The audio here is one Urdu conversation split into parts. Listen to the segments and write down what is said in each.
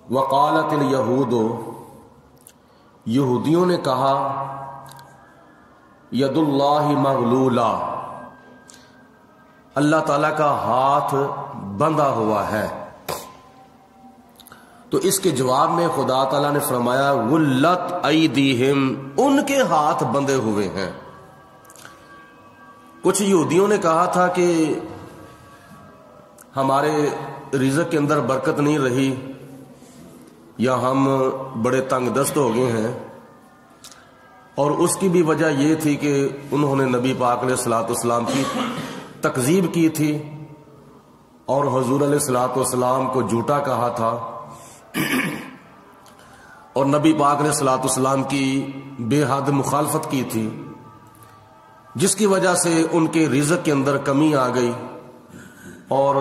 وقالت الیہود، یہودیوں نے کہا ید اللہ مغلولہ، اللہ تعالیٰ کا ہاتھ بندھا ہوا ہے۔ تو اس کے جواب میں خدا تعالیٰ نے فرمایا غلت ایدیہم، ان کے ہاتھ بندھے ہوئے ہیں۔ کچھ یہودیوں نے کہا تھا کہ ہمارے رزق کے اندر برکت نہیں رہی، یا ہم بڑے تنگ دست ہو گئے ہیں، اور اس کی بھی وجہ یہ تھی کہ انہوں نے نبی پاک علیہ الصلوۃ والسلام کی تکذیب کی تھی اور حضور علیہ الصلوۃ والسلام کو جھوٹا کہا تھا، اور نبی پاک علیہ الصلوۃ والسلام کی بے حد مخالفت کی تھی، جس کی وجہ سے ان کے رزق کے اندر کمی آ گئی اور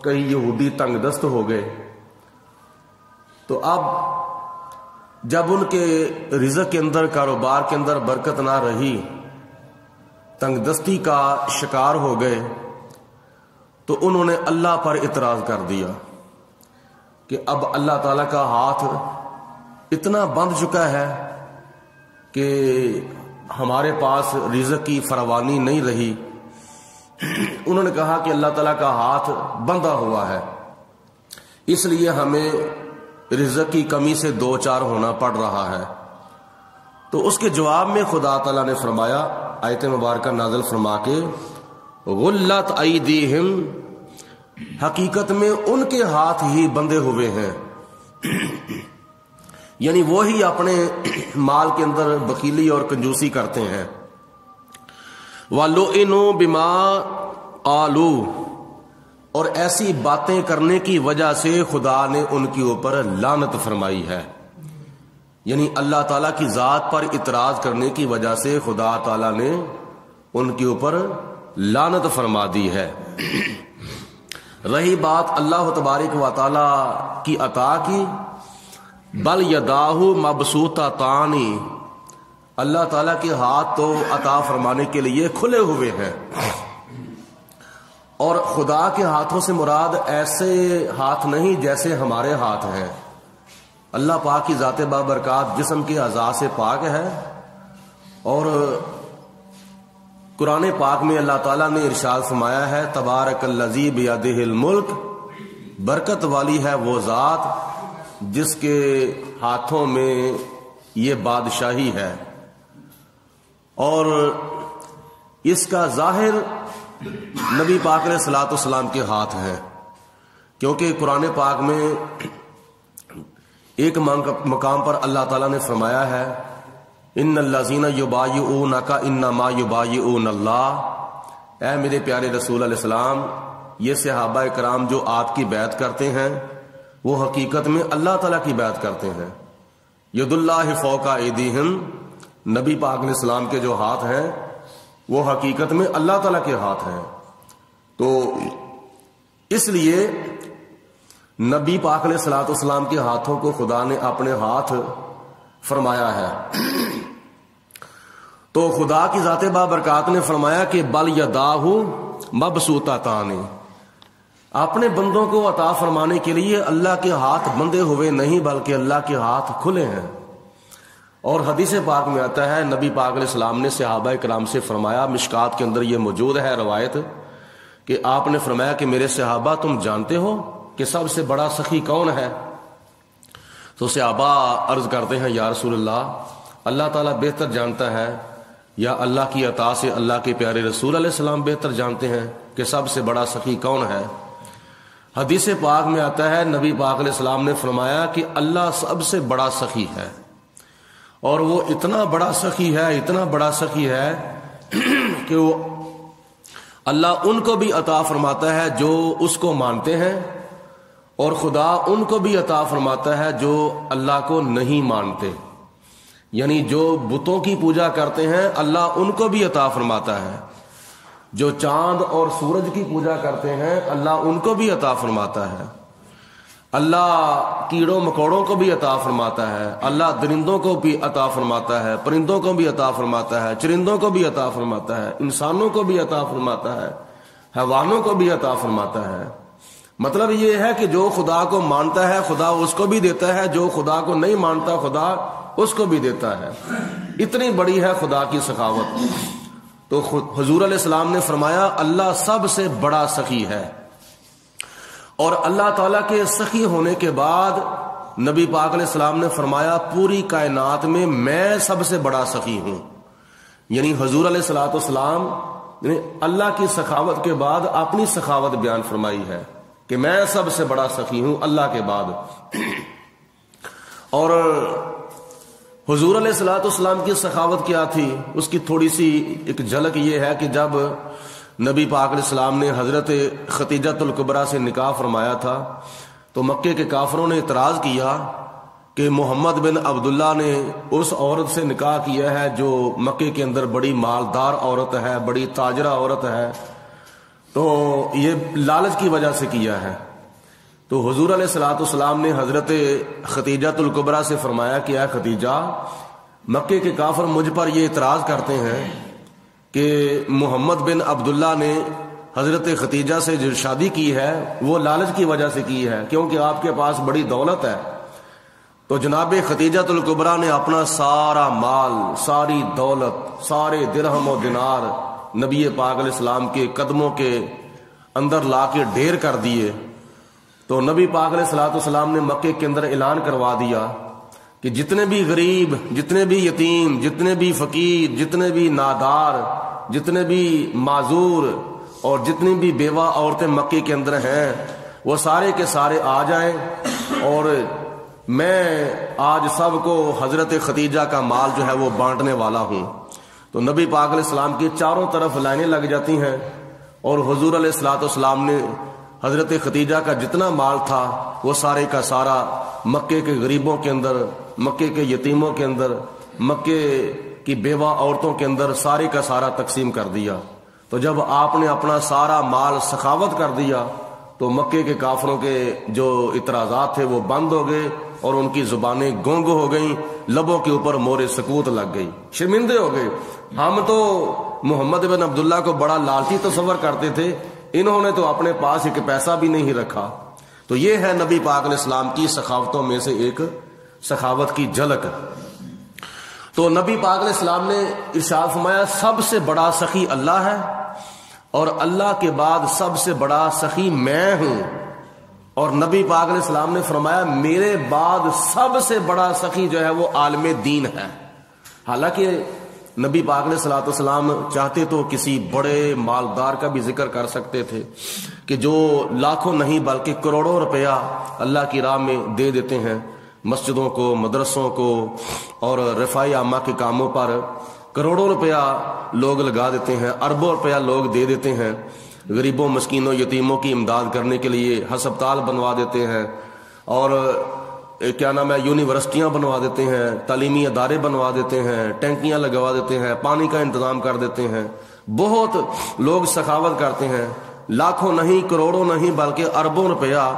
کئی یہودی تنگ دست ہو گئے۔ تو اب جب ان کے رزق کے اندر، کاروبار کے اندر برکت نہ رہی، تنگ دستی کا شکار ہو گئے، تو انہوں نے اللہ پر اعتراض کر دیا کہ اب اللہ تعالیٰ کا ہاتھ اتنا بندھ چکا ہے کہ ہمارے پاس رزق کی فراوانی نہیں رہی۔ انہوں نے کہا کہ اللہ تعالیٰ کا ہاتھ بندھا ہوا ہے، اس لیے ہمیں رزق کی کمی سے دو چار ہونا پڑ رہا ہے۔ تو اس کے جواب میں خدا تعالیٰ نے فرمایا، آیت مبارکہ نازل فرما کے، غلت ایدیہم، حقیقت میں ان کے ہاتھ ہی بندھے ہوئے ہیں، یعنی وہی اپنے مال کے اندر بخیلی اور کنجوسی کرتے ہیں۔ وَلُئِنُوا بِمَا قَالُوا، اور ایسی باتیں کرنے کی وجہ سے خدا نے ان کے اوپر لعنت فرمائی ہے، یعنی اللہ تعالیٰ کی ذات پر اعتراض کرنے کی وجہ سے خدا تعالیٰ نے ان کے اوپر لعنت فرما دی ہے۔ رہی بات اللہ تبارک و تعالی کی عطا کی، بل یداہ مبسوطتان، اللہ تعالیٰ کے ہاتھ تو عطا فرمانے کے لیے کھلے ہوئے ہیں، اور خدا کے ہاتھوں سے مراد ایسے ہاتھ نہیں جیسے ہمارے ہاتھ ہیں۔ اللہ پاک کی ذات بابرکات جسم کے اعضاء سے پاک ہے، اور قرآن پاک میں اللہ تعالیٰ نے ارشاد فرمایا ہے، تبارک الذی بیدہ الملک، برکت والی ہے وہ ذات جس کے ہاتھوں میں یہ بادشاہی ہے، اور اس کا ظاہر نبی پاک علیہ الصلوۃ والسلام کے ہاتھ ہے، کیونکہ قرآن پاک میں ایک مقام پر اللہ تعالیٰ نے فرمایا ہے، ان الذین یبایعونک انما یبایعون اللہ، اے میرے پیارے رسول علیہ السلام، یہ صحابہ کرام جو آپ کی بیعت کرتے ہیں وہ حقیقت میں اللہ تعالیٰ کی بیعت کرتے ہیں۔ ید اللہ فوق ایدیہم، نبی پاک علیہ السلام کے جو ہاتھ ہیں وہ حقیقت میں اللہ تعالیٰ کے ہاتھ ہیں۔ تو اس لیے نبی پاک علیہ الصلوۃ والسلام کے ہاتھوں کو خدا نے اپنے ہاتھ فرمایا ہے۔ تو خدا کی ذات بابرکات نے فرمایا کہ بل یداہ مبسوطتان، اپنے بندوں کو عطا فرمانے کے لیے اللہ کے ہاتھ بندھے ہوئے نہیں بلکہ اللہ کے ہاتھ کھلے ہیں۔ اور حدیث پاک میں آتا ہے، نبی پاک علیہ السلام نے صحابہ کرام سے فرمایا، مشکات کے اندر یہ موجود ہے روایت، کہ آپ نے فرمایا کہ میرے صحابہ تم جانتے ہو کہ سب سے بڑا سخی کون ہے؟ تو صحابہ عرض کرتے ہیں، یا رسول اللہ تعالیٰ بہتر جانتا ہے، یا اللہ کی عطا سے اللہ کے پیارے رسول علیہ السلام بہتر جانتے ہیں کہ سب سے بڑا سخی کون ہے؟ حدیث پاک میں آتا ہے، نبی پاک علیہ السلام نے فرمایا کہ اللہ سب سے بڑا سخی ہے، اور وہ اتنا بڑا سخی ہے، اتنا بڑا سخی ہے کہ وہ اللہ ان کو بھی عطا فرماتا ہے جو اس کو مانتے ہیں، اور خدا ان کو بھی عطا فرماتا ہے جو اللہ کو نہیں مانتے، یعنی جو بتوں کی پوجا کرتے ہیں اللہ ان کو بھی عطا فرماتا ہے، جو چاند اور سورج کی پوجا کرتے ہیں اللہ ان کو بھی عطا فرماتا ہے، اللہ کیڑوں مکوڑوں کو بھی عطا فرماتا ہے، اللہ درندوں کو بھی عطا فرماتا ہے، پرندوں کو بھی عطا فرماتا ہے، چرندوں کو بھی عطا فرماتا ہے، انسانوں کو بھی عطا فرماتا ہے، حیوانوں کو بھی عطا فرماتا ہے، مطلب یہ ہے کہ جو خدا کو مانتا ہے خدا اس کو بھی دیتا ہے، جو خدا کو نہیں مانتا خدا اس کو بھی دیتا ہے۔ اتنی بڑی ہے خدا کی سخاوت۔ تو حضور علیہ السلام نے فرمایا اللہ سب سے بڑا سخی ہے، اور اللہ تعالیٰ کے سخی ہونے کے بعد نبی پاک علیہ السلام نے فرمایا پوری کائنات میں میں سب سے بڑا سخی ہوں۔ یعنی حضور علیہ الصلوۃ والسلام نے اللہ کی سخاوت کے بعد اپنی سخاوت بیان فرمائی ہے کہ میں سب سے بڑا سخی ہوں اللہ کے بعد۔ اور حضور علیہ الصلوۃ والسلام کی سخاوت کیا تھی، اس کی تھوڑی سی ایک جھلک یہ ہے کہ جب نبی پاک علیہ السلام نے حضرت ختیجہ الکبریٰ سے نکاح فرمایا تھا تو مکے کے کافروں نے اعتراض کیا کہ محمد بن عبداللہ نے اس عورت سے نکاح کیا ہے جو مکے کے اندر بڑی مالدار عورت ہے، بڑی تاجرہ عورت ہے، تو یہ لالچ کی وجہ سے کیا ہے۔ تو حضور علیہ الصلوۃ والسلام نے حضرت ختیجہ الکبریٰ سے فرمایا کہ اے ختیجہ، مکے کے کافر مجھ پر یہ اعتراض کرتے ہیں کہ محمد بن عبداللہ نے حضرت ختیجہ سے جو شادی کی ہے وہ لالچ کی وجہ سے کی ہے کیونکہ آپ کے پاس بڑی دولت ہے۔ تو جناب ختیجہ الکبریٰ نے اپنا سارا مال، ساری دولت، سارے درہم و دینار نبی پاک علیہ السلام کے قدموں کے اندر لا کے ڈھیر کر دیے۔ تو نبی پاک علیہ الصلوۃ والسلام نے مکے کے اندر اعلان کروا دیا کہ جتنے بھی غریب، جتنے بھی یتیم، جتنے بھی فقیر، جتنے بھی نادار، جتنے بھی معذور اور جتنی بھی بیوہ عورتیں مکے کے اندر ہیں وہ سارے کے سارے آ جائیں، اور میں آج سب کو حضرت ختیجہ کا مال جو ہے وہ بانٹنے والا ہوں۔ تو نبی پاک علیہ السلام کی چاروں طرف لائنیں لگ جاتی ہیں، اور حضور علیہ الصلوۃ والسلام نے حضرت ختیجہ کا جتنا مال تھا وہ سارے کا سارا مکے کے غریبوں کے اندر، مکے کے یتیموں کے اندر، مکے کی بیوہ عورتوں کے اندر سارے کا سارا تقسیم کر دیا۔ تو جب آپ نے اپنا سارا مال سخاوت کر دیا تو مکے کے کافروں کے جو اعتراضات تھے وہ بند ہو گئے اور ان کی زبانیں گونگ ہو گئیں، لبوں کے اوپر مور سکوت لگ گئی، شرمندے ہو گئے۔ ہم تو محمد بن عبداللہ کو بڑا لالچی تصور کرتے تھے، انہوں نے تو اپنے پاس ایک پیسہ بھی نہیں رکھا۔ تو یہ ہے نبی پاک علیہ السلام کی سخاوتوں میں سے ایک سخاوت کی جھلک۔ تو نبی پاک علیہ السلام نے ارشاد فرمایا سب سے بڑا سخی اللہ ہے، اور اللہ کے بعد سب سے بڑا سخی میں ہوں۔ اور نبی پاک علیہ السلام نے فرمایا میرے بعد سب سے بڑا سخی جو ہے وہ عالم دین ہے۔ حالانکہ نبی پاک علیہ الصلوۃ والسلام چاہتے تو کسی بڑے مالدار کا بھی ذکر کر سکتے تھے کہ جو لاکھوں نہیں بلکہ کروڑوں روپیہ اللہ کی راہ میں دے دیتے ہیں، مسجدوں کو، مدرسوں کو اور رفاہی عامہ کے کاموں پر کروڑوں روپیہ لوگ لگا دیتے ہیں، اربوں روپیہ لوگ دے دیتے ہیں، غریبوں، مسکینوں، یتیموں کی امداد کرنے کے لیے ہسپتال بنوا دیتے ہیں، اور کیا نام ہے یونیورسٹیاں بنوا دیتے ہیں، تعلیمی ادارے بنوا دیتے ہیں، ٹینکیاں لگوا دیتے ہیں، پانی کا انتظام کر دیتے ہیں، بہت لوگ سخاوت کرتے ہیں، لاکھوں نہیں، کروڑوں نہیں بلکہ اربوں روپیہ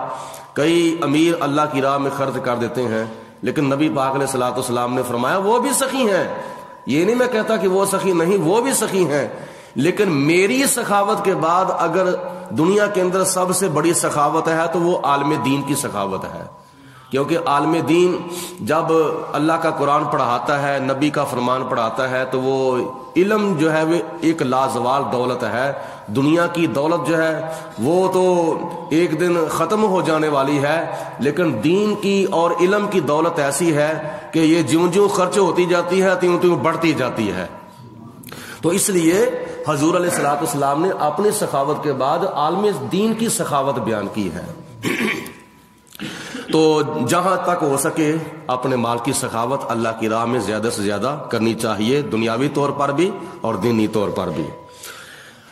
کئی امیر اللہ کی راہ میں خرچ کر دیتے ہیں۔ لیکن نبی پاک علیہ الصلوۃ والسلام نے فرمایا وہ بھی سخی ہیں، یہ نہیں میں کہتا کہ وہ سخی نہیں، وہ بھی سخی ہیں، لیکن میری سخاوت کے بعد اگر دنیا کے اندر سب سے بڑی سخاوت ہے تو وہ عالم دین کی سخاوت ہے، کیونکہ عالم دین جب اللہ کا قرآن پڑھاتا ہے، نبی کا فرمان پڑھاتا ہے تو وہ علم جو ہے وہ ایک لازوال دولت ہے۔ دنیا کی دولت جو ہے وہ تو ایک دن ختم ہو جانے والی ہے، لیکن دین کی اور علم کی دولت ایسی ہے کہ یہ جیوں جیوں خرچ ہوتی جاتی ہے تیوں تیوں بڑھتی جاتی ہے۔ تو اس لیے حضور علیہ الصلوۃ والسلام نے اپنی سخاوت کے بعد عالم دین کی سخاوت بیان کی ہے۔ تو جہاں تک ہو سکے اپنے مال کی سخاوت اللہ کی راہ میں زیادہ سے زیادہ کرنی چاہیے، دنیاوی طور پر بھی اور دینی طور پر بھی۔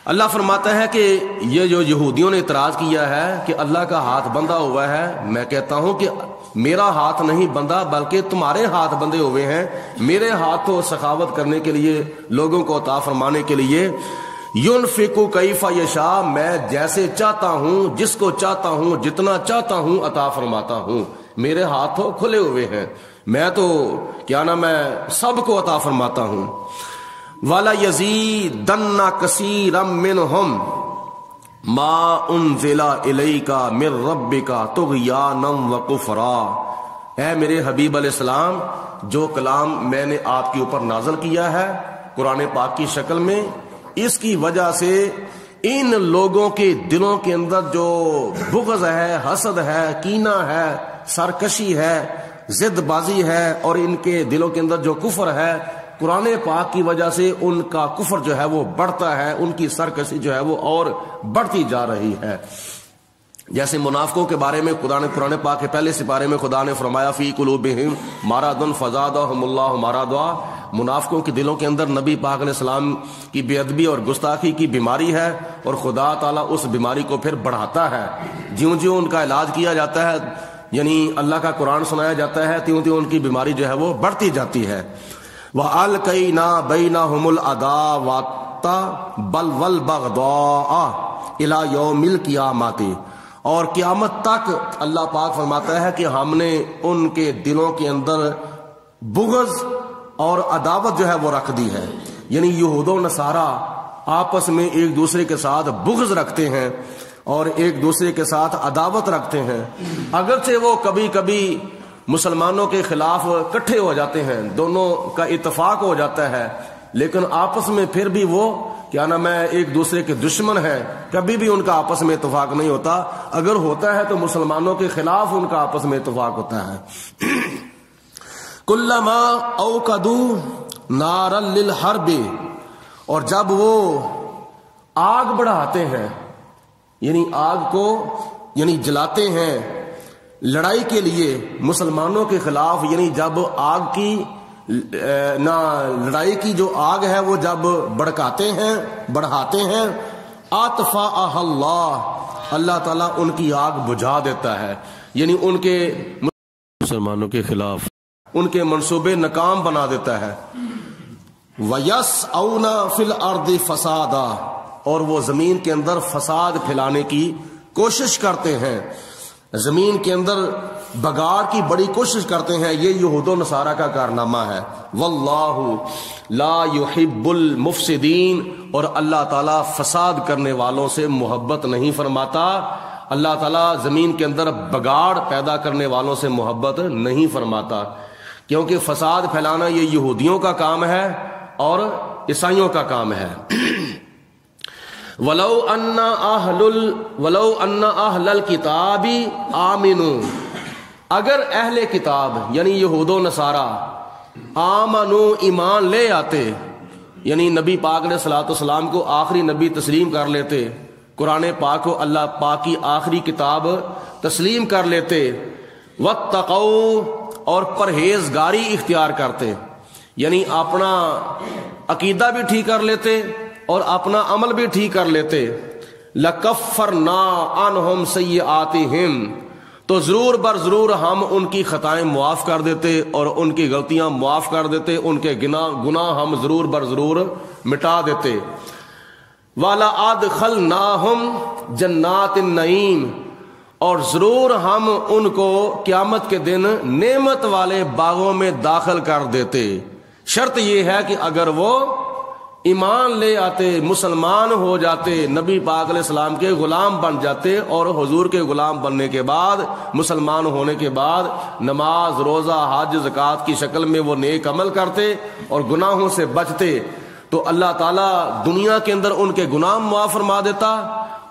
اللہ فرماتا ہے کہ یہ جو یہودیوں نے اعتراض کیا ہے کہ اللہ کا ہاتھ بندھا ہوا ہے، میں کہتا ہوں کہ میرا ہاتھ نہیں بندھا بلکہ تمہارے ہاتھ بندھے ہوئے ہیں۔ میرے ہاتھ تو سخاوت کرنے کے لیے، لوگوں کو عطا فرمانے کے لیے، ينفق کیف یشاء، میں جیسے چاہتا ہوں، جس کو چاہتا ہوں، جتنا چاہتا ہوں عطا فرماتا ہوں۔ میرے ہاتھ تو کھلے ہوئے ہیں، میں تو کیا نام ہے سب کو عطا فرماتا ہوں۔ وَلَا يَزِيدَنَّ كَثِيرًا مِّنْهُمْ، ما انزل الیک من ربک طغیانا وکفرا، اے میرے حبیب علیہ السلام جو کلام میں نے آپ کے اوپر نازل کیا ہے قرآن پاک کی شکل میں، اس کی وجہ سے ان لوگوں کے دلوں کے اندر جو بغض ہے، حسد ہے، کینہ ہے، سرکشی ہے، ضد بازی ہے، اور ان کے دلوں کے اندر جو کفر ہے، قرآن پاک کی وجہ سے ان کا کفر جو ہے وہ بڑھتا ہے، ان کی سرکشی جو ہے وہ اور بڑھتی جا رہی ہے۔ جیسے منافقوں کے بارے میں قرآن پاک کے پہلے سپارے میں خدا نے فرمایا فی قلوبہم مرض فزادہم اللہ مرضا، منافقوں کے دلوں کے اندر نبی پاک علیہ السلام کی بے ادبی اور گستاخی کی بیماری ہے، اور خدا تعالیٰ اس بیماری کو پھر بڑھاتا ہے۔ جیوں جیوں ان کا علاج کیا جاتا ہے، یعنی اللہ کا قرآن سنایا جاتا ہے، تیوں تیوں ان کی بیماری جو ہے وہ بڑھتی جاتی ہے۔ وَأَلْقَيْنَا بَيْنَهُمُ الْعَدَاوَةَ بَلْ وَالْبَغْضَاءَ إِلَى يَوْمِ الْقِيَامَةِ، اور قیامت تک اللہ پاک فرماتا ہے کہ ہم نے ان کے دلوں کے اندر بغض اور عداوت جو ہے وہ رکھ دی ہے، یعنی یہود و نصارہ آپس میں ایک دوسرے کے ساتھ بغض رکھتے ہیں اور ایک دوسرے کے ساتھ عداوت رکھتے ہیں، اگرچہ وہ کبھی کبھی مسلمانوں کے خلاف اکٹھے ہو جاتے ہیں، دونوں کا اتفاق ہو جاتا ہے، لیکن آپس میں پھر بھی وہ کیا نام ہے ایک دوسرے کے دشمن ہیں، کبھی بھی ان کا آپس میں اتفاق نہیں ہوتا، اگر ہوتا ہے تو مسلمانوں کے خلاف ان کا آپس میں اتفاق ہوتا ہے۔ کلما اوقدوا نارا للحرب، اور جب وہ آگ بڑھاتے ہیں، یعنی آگ کو یعنی جلاتے ہیں لڑائی کے لیے مسلمانوں کے خلاف، یعنی جب آگ کی لڑائی کی جو آگ ہے وہ جب بڑھاتے ہیں، اطفاء اللہ تعالیٰ ان کی آگ بجھا دیتا ہے، یعنی ان کے مسلمانوں کے خلاف ان کے منصوبے ناکام بنا دیتا ہے۔ وَيَسْعَوْنَ فِي الْأَرْضِ فَسَادًا، اور وہ زمین کے اندر فساد پھیلانے کی کوشش کرتے ہیں، زمین کے اندر بگاڑ کی بڑی کوشش کرتے ہیں، یہ یہود و نصارہ کا کارنامہ ہے۔ واللہ لا يحب المفسدین، اور اللہ تعالیٰ فساد کرنے والوں سے محبت نہیں فرماتا، اللہ تعالیٰ زمین کے اندر بگاڑ پیدا کرنے والوں سے محبت نہیں فرماتا، کیونکہ فساد پھیلانا یہ یہودیوں کا کام ہے اور عیسائیوں کا کام ہے۔ وَلَوْ أَنَّ أَهْلَ الْكِتَابِ آمِنُوا، اگر اہل کتاب یعنی یہود و نصارہ آمنوا ایمان لے آتے، یعنی نبی پاک علیہ الصلوۃ والسلام کو آخری نبی تسلیم کر لیتے، قرآن پاک کو اللہ پاک کی آخری کتاب تسلیم کر لیتے، واتقوا، اور پرہیزگاری اختیار کرتے، یعنی اپنا عقیدہ بھی ٹھیک کر لیتے اور اپنا عمل بھی ٹھیک کر لیتے، لَكَفَّرْنَا عَنْهُمْ سَيِّئَاتِهِمْ، تو ضرور بر ضرور ہم ان کی خطائیں معاف کر دیتے اور ان کی غلطیاں معاف کر دیتے، ان کے گناہ ہم ضرور بر ضرور مٹا دیتے۔ وَلَأَدْخَلْنَاهُمْ جَنَّاتِ النَّعِيمِ، اور ضرور ہم ان کو قیامت کے دن نعمت والے باغوں میں داخل کر دیتے، شرط یہ ہے کہ اگر وہ ایمان لے آتے، مسلمان ہو جاتے، نبی پاک علیہ السلام کے غلام بن جاتے، اور حضور کے غلام بننے کے بعد، مسلمان ہونے کے بعد نماز، روزہ، حج، زکوٰۃ کی شکل میں وہ نیک عمل کرتے اور گناہوں سے بچتے، تو اللہ تعالیٰ دنیا کے اندر ان کے گناہ معاف فرما دیتا،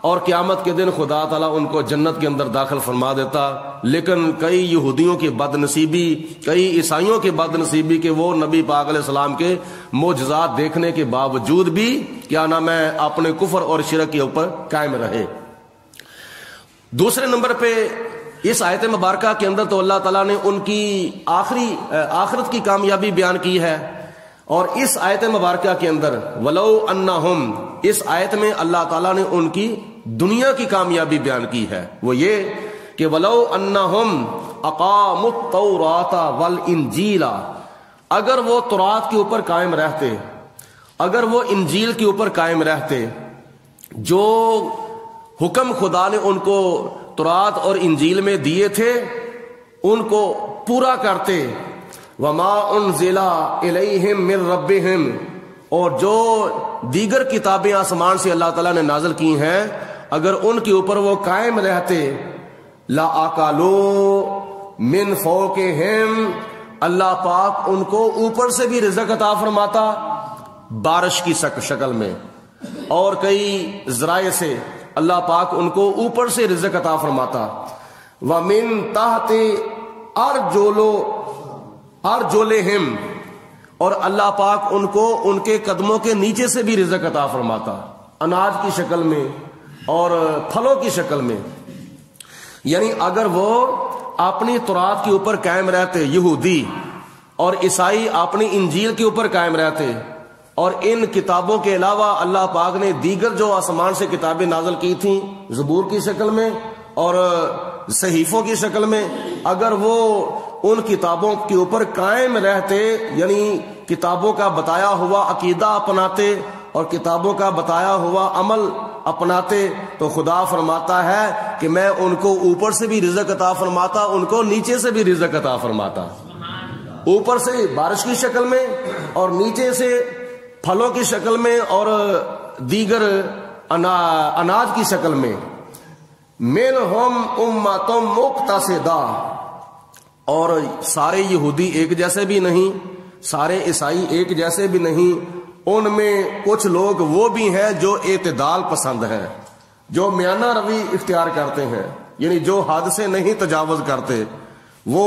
اور قیامت کے دن خدا تعالیٰ ان کو جنت کے اندر داخل فرما دیتا۔ لیکن کئی یہودیوں کی بد نصیبی، کئی عیسائیوں کی بد نصیبی کہ وہ نبی پاک علیہ السلام کے معجزات دیکھنے کے باوجود بھی کیا نام ہے اپنے کفر اور شرک کے اوپر قائم رہے۔ دوسرے نمبر پہ اس آیت مبارکہ کے اندر تو اللہ تعالیٰ نے ان کی آخرت کی کامیابی بیان کی ہے، اور اس آیت مبارکہ کے اندر ولو انہم، اس آیت میں اللہ تعالیٰ نے ان کی دنیا کی کامیابی بیان کی ہے، وہ یہ کہ ولو انہم اقاموا التوراۃ والانجیل، اگر وہ تورات کے اوپر قائم رہتے، اگر وہ انجیل کے اوپر قائم رہتے، جو حکم خدا نے ان کو تورات اور انجیل میں دیے تھے ان کو پورا کرتے، وما انزل الیہم من ربہم، اور جو دیگر کتابیں آسمان سے اللہ تعالیٰ نے نازل کی ہیں اگر ان کے اوپر وہ قائم رہتے لا آکالو من فوقہم، اللہ پاک ان کو اوپر سے بھی رزق عطا فرماتا بارش کی شکل میں، اور کئی ذرائع سے اللہ پاک ان کو اوپر سے رزق عطا فرماتا۔ وَمِن تَحْتِ أَرْجُلِهِمْ، اور اللہ پاک ان کو ان کے قدموں کے نیچے سے بھی رزق عطا فرماتا، اناج کی شکل میں اور پھلوں کی شکل میں۔ یعنی اگر وہ اپنی تورات کے اوپر قائم رہتے، یہودی اور عیسائی اپنی انجیل کے اوپر قائم رہتے، اور ان کتابوں کے علاوہ اللہ پاک نے دیگر جو آسمان سے کتابیں نازل کی تھیں زبور کی شکل میں اور صحیفوں کی شکل میں، اگر وہ ان کتابوں کے اوپر قائم رہتے، یعنی کتابوں کا بتایا ہوا عقیدہ اپناتے اور کتابوں کا بتایا ہوا عمل اپناتے، تو خدا فرماتا ہے کہ میں ان کو اوپر سے بھی رزق عطا فرماتا، ان کو نیچے سے بھی رزق عطا فرماتا، اوپر سے بارش کی شکل میں اور نیچے سے پھلوں کی شکل میں اور دیگر اناج کی شکل میں۔ منہم امۃ مقتصدہ، اور سارے یہودی ایک جیسے بھی نہیں، سارے عیسائی ایک جیسے بھی نہیں، ان میں کچھ لوگ وہ بھی ہیں جو اعتدال پسند ہیں، جو میانہ روی اختیار کرتے ہیں، یعنی جو حد سے نہیں تجاوز کرتے، وہ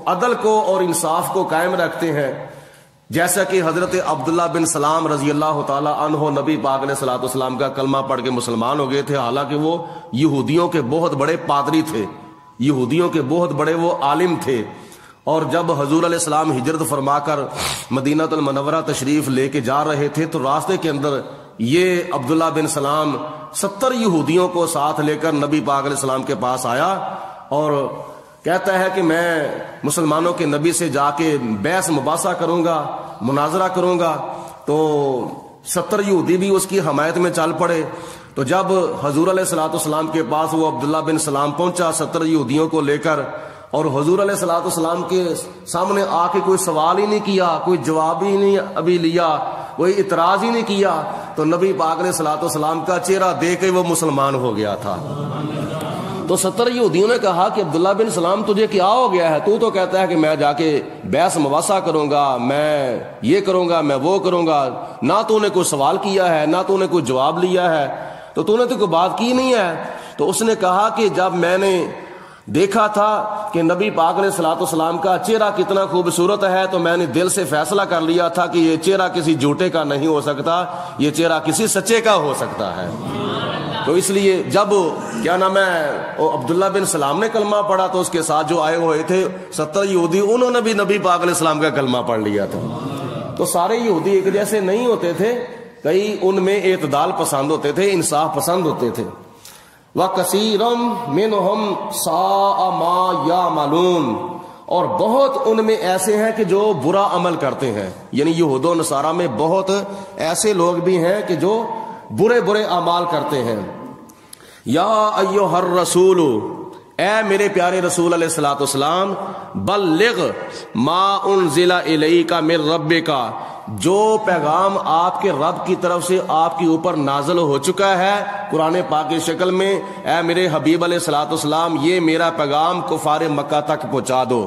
عدل کو اور انصاف کو قائم رکھتے ہیں، جیسا کہ حضرت عبداللہ بن سلام رضی اللہ تعالی عنہ نبی پاک علیہ الصلوۃ والسلام کا کلمہ پڑھ کے مسلمان ہو گئے تھے، حالانکہ وہ یہودیوں کے بہت بڑے پادری تھے، یہودیوں کے بہت بڑے وہ عالم تھے، اور جب حضور علیہ السلام ہجرت فرما کر مدینہ المنورہ تشریف لے کے جا رہے تھے تو راستے کے اندر یہ عبداللہ بن سلام 70 یہودیوں کو ساتھ لے کر نبی پاک علیہ السلام کے پاس آیا اور کہتا ہے کہ میں مسلمانوں کے نبی سے جا کے بحث مباحثہ کروں گا، مناظرہ کروں گا، تو 70 یہودی بھی اس کی حمایت میں چل پڑے۔ تو جب حضور علیہ الصلوۃ والسلام کے پاس وہ عبداللہ بن سلام پہنچا 70 یہودیوں کو لے کر، اور حضور علیہ الصلوۃ والسلام کے سامنے آ کے کوئی سوال ہی نہیں کیا، کوئی جواب ہی نہیں ابھی لیا، کوئی اعتراض ہی نہیں کیا، تو نبی پاک علیہ الصلوۃ والسلام کا چہرہ دیکھ کے وہ مسلمان ہو گیا تھا۔ تو 70 یہودیوں نے کہا کہ عبداللہ بن سلام تجھے کیا ہو گیا ہے، تو کہتا ہے کہ میں جا کے بحث مباحثہ کروں گا، میں یہ کروں گا، میں وہ کروں گا، نہ تو نے کوئی سوال کیا ہے، نہ تو نے کوئی جواب لیا ہے، تو نے تو کوئی بات کی نہیں ہے۔ تو اس نے کہا کہ جب میں نے دیکھا تھا کہ نبی پاک علیہ الصلوۃ والسلام کا چہرہ کتنا خوبصورت ہے، تو میں نے دل سے فیصلہ کر لیا تھا کہ یہ چہرہ کسی جھوٹے کا نہیں ہو سکتا، یہ چہرہ کسی سچے کا ہو سکتا ہے۔ تو اس لیے جب کیا نام ہے عبداللہ بن سلام نے کلمہ پڑھا تو اس کے ساتھ جو آئے ہوئے تھے 70 یہودی، انہوں نے بھی نبی پاک علیہ السلام کا کلمہ پڑھ لیا تھا۔ تو سارے یہودی ایک جیسے نہیں ہوتے تھے، کئی ان میں اعتدال پسند ہوتے تھے، انصاف پسند ہوتے تھے۔ وَكَثِيرٌ مِّنْهُمْ سَاءَ مَا يَعْمَلُونَ، اور بہت ان میں ایسے ہیں کہ جو برا عمل کرتے ہیں، یعنی یہود و نصارہ میں بہت ایسے لوگ بھی ہیں کہ جو برے برے اعمال کرتے ہیں۔ یا ایھا الرسول، اے میرے پیارے رسول علیہ الصلوۃ والسلام، بلغ ما انزل الیک من ربک، جو پیغام آپ کے رب کی طرف سے آپ کے اوپر نازل ہو چکا ہے قرآن پاک کی شکل میں، اے میرے حبیب علیہ الصلوۃ والسلام یہ میرا پیغام کفار مکہ تک پہنچا دو۔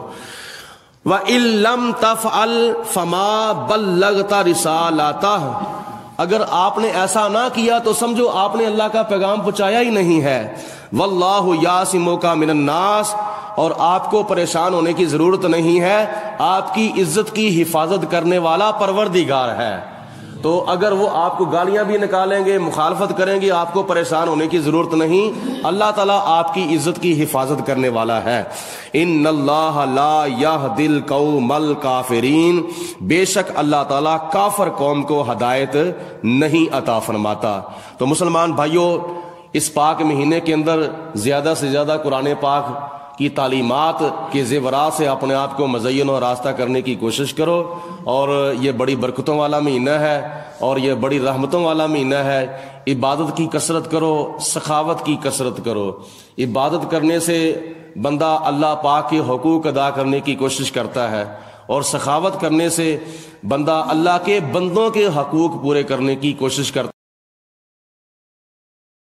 وَإِن لَّمْ تَفْعَلْ فَمَا بَلَّغْتَ رِسَالَتَهُ، اگر آپ نے ایسا نہ کیا تو سمجھو آپ نے اللہ کا پیغام پہنچایا ہی نہیں ہے۔ وَاللَّهُ يَعْصِمُكَ مِنَ النَّاسِ، اور آپ کو پریشان ہونے کی ضرورت نہیں ہے، آپ کی عزت کی حفاظت کرنے والا پروردگار ہے۔ تو اگر وہ آپ کو گالیاں بھی نکالیں گے، مخالفت کریں گے، آپ کو پریشان ہونے کی ضرورت نہیں، اللہ تعالیٰ آپ کی عزت کی حفاظت کرنے والا ہے۔ ان اللہ لا یہدی القوم الکافرین، بے شک اللہ تعالیٰ کافر قوم کو ہدایت نہیں عطا فرماتا۔ تو مسلمان بھائیوں، اس پاک مہینے کے اندر زیادہ سے زیادہ قرآن پاک کی تعلیمات کے زیورات سے اپنے آپ کو مزین و راستہ کرنے کی کوشش کرو، اور یہ بڑی برکتوں والا مہینہ ہے اور یہ بڑی رحمتوں والا مہینہ ہے۔ عبادت کی کثرت کرو، سخاوت کی کثرت کرو۔ عبادت کرنے سے بندہ اللہ پاک کے حقوق ادا کرنے کی کوشش کرتا ہے، اور سخاوت کرنے سے بندہ اللہ کے بندوں کے حقوق پورے کرنے کی کوشش کرتا ہے۔